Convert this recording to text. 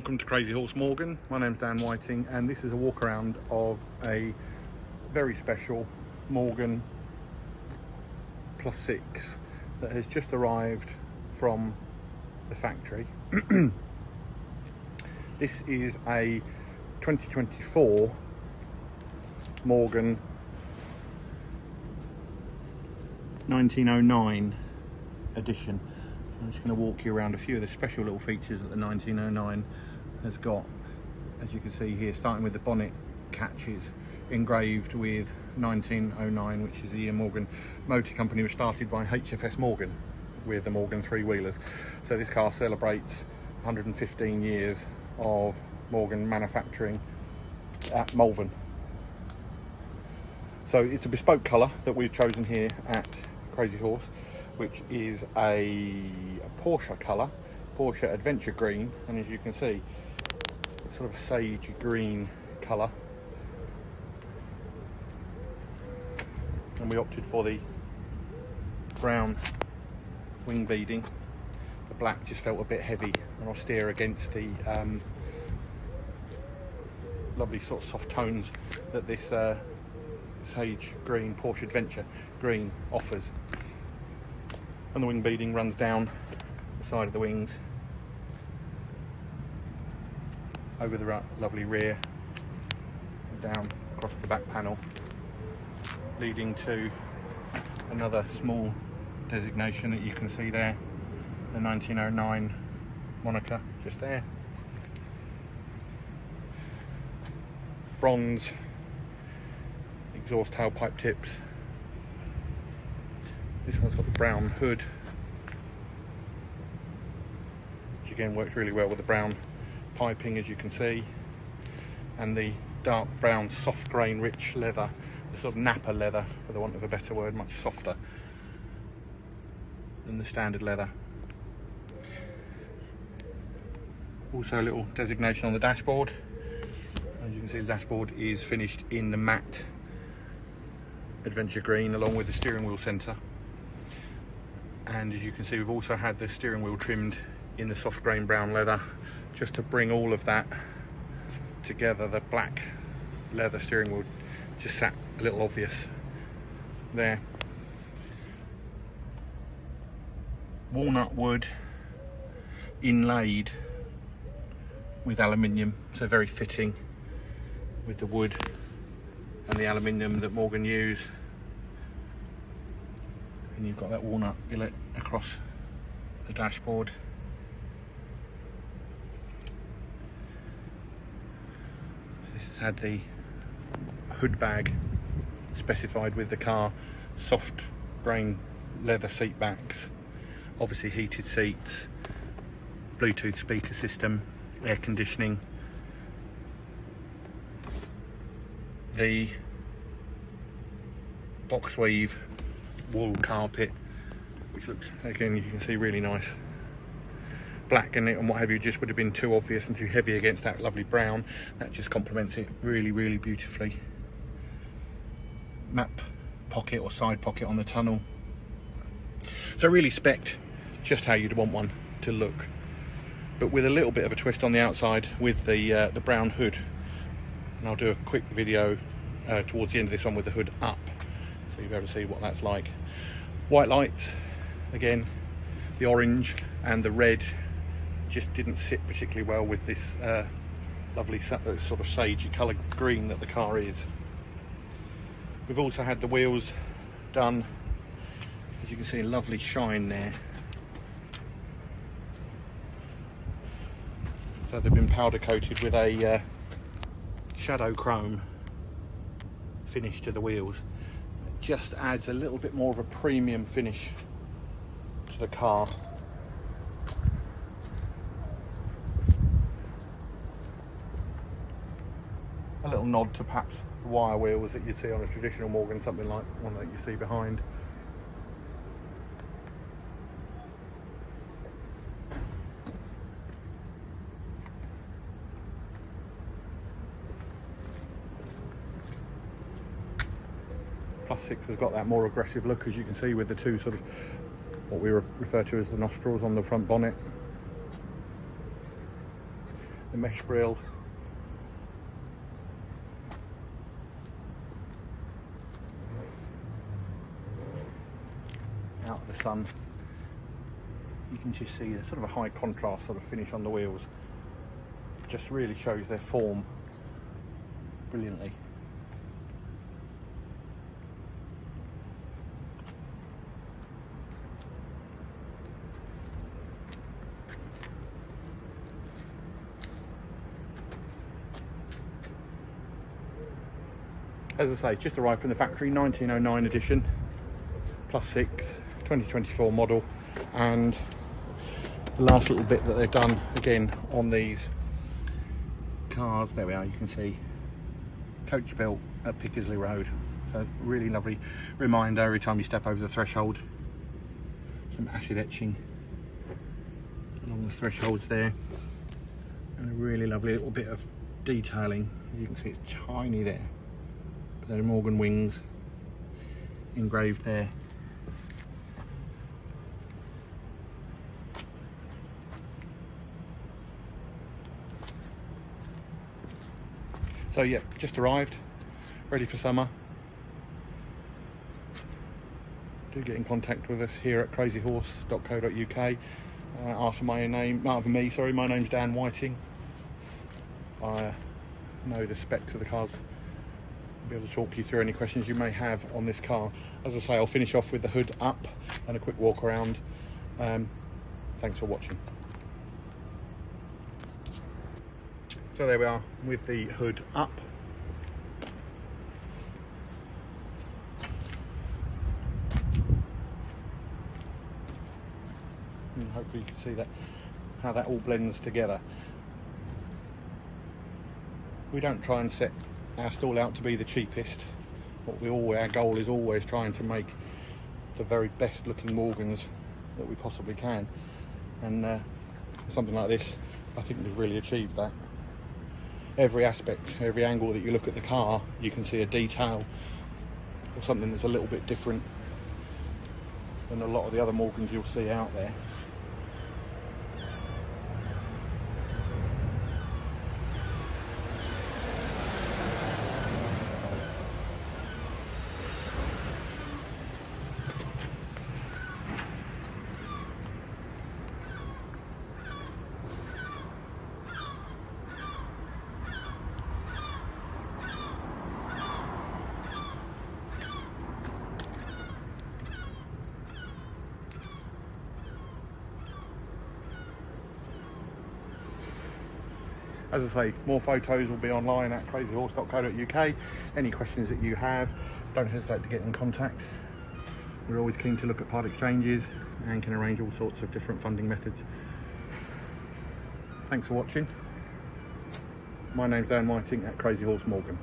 Welcome to Crazy Horse Morgan. My name's Dan Whiting and this is a walk around of a very special Morgan +6 that has just arrived from the factory. This is a 2024 Morgan 1909 edition. I'm just going to walk you around a few of the special little features that the 1909 has got. As you can see here, starting with the bonnet catches, engraved with 1909, which is the year Morgan Motor Company was started by HFS Morgan with the Morgan three-wheelers. So this car celebrates 115 years of Morgan manufacturing at Malvern. So it's a bespoke colour that we've chosen here at Crazy Horse, which is a Porsche colour, Porsche Adventure Green, and as you can see, sort of sage green colour. And we opted for the brown wing beading. The black just felt a bit heavy and austere against the lovely sort of soft tones that this sage green Porsche Adventure Green offers. And the wing beading runs down the side of the wings, over the lovely rear, and down across the back panel, leading to another small designation that you can see there, the 1909 moniker just there. Bronze exhaust tailpipe tips. This one's got the brown hood, which again works really well with the brown piping, as you can see, and the dark brown soft grain rich leather, the sort of Napa leather for the want of a better word, much softer than the standard leather. Also a little designation on the dashboard. As you can see, the dashboard is finished in the matte Adventure Green along with the steering wheel centre. And as you can see, we've also had the steering wheel trimmed in the soft grain brown leather, just to bring all of that together. The black leather steering wheel just sat a little obvious there. Walnut wood inlaid with aluminium, so very fitting with the wood and the aluminium that Morgan use. And you've got that walnut billet across the dashboard. This has had the hood bag specified with the car, soft grain leather seat backs, obviously heated seats, Bluetooth speaker system, air conditioning. The box weave wool carpet, which looks, again, you can see, really nice. Black in it and what have you just would have been too obvious and too heavy against that lovely brown. That just complements it really, really beautifully. Map pocket or side pocket on the tunnel. So really spec'd just how you'd want one to look, but with a little bit of a twist on the outside with the brown hood. And I'll do a quick video towards the end of this one with the hood up, so you'll be able to see what that's like. White lights, again, the orange and the red just didn't sit particularly well with this lovely sort of sagey colour green that the car is. We've also had the wheels done, as you can see, a lovely shine there. So they've been powder coated with a shadow chrome finish to the wheels. It just adds a little bit more of a premium finish to the car. A little nod to perhaps the wire wheels that you see on a traditional Morgan, something like one that you see behind. +6 has got that more aggressive look, as you can see, with the two sort of what we refer to as the nostrils on the front bonnet. the mesh grille. Out of the sun, you can just see there's sort of a high contrast sort of finish on the wheels. Just really shows their form brilliantly. As I say, just arrived from the factory, 1909 edition, +6, 2024 model, and the last little bit that they've done again on these cars, there we are, you can see coach built at Pickersleigh Rd. So really lovely reminder every time you step over the threshold. Some acid etching along the thresholds there, and a really lovely little bit of detailing. You can see it's tiny there. They're Morgan wings engraved there. So yeah, just arrived, ready for summer. Do get in contact with us here at crazyhorse.co.uk. Ask for my name's Dan Whiting. I know the specs of the cars. Be able to talk you through any questions you may have on this car. As I say, I'll finish off with the hood up and a quick walk around. Thanks for watching. So there we are with the hood up. And hopefully you can see that how that all blends together. We don't try and set our stall out to be the cheapest. Our goal is always trying to make the very best looking Morgans that we possibly can, and something like this, I think we've really achieved that. Every aspect, every angle that you look at the car, you can see a detail or something that's a little bit different than a lot of the other Morgans you'll see out there. As I say, more photos will be online at crazyhorse.co.uk. Any questions that you have, don't hesitate to get in contact. We're always keen to look at part exchanges and can arrange all sorts of different funding methods. Thanks for watching. My name's Dan Whiting at Crazy Horse Morgan.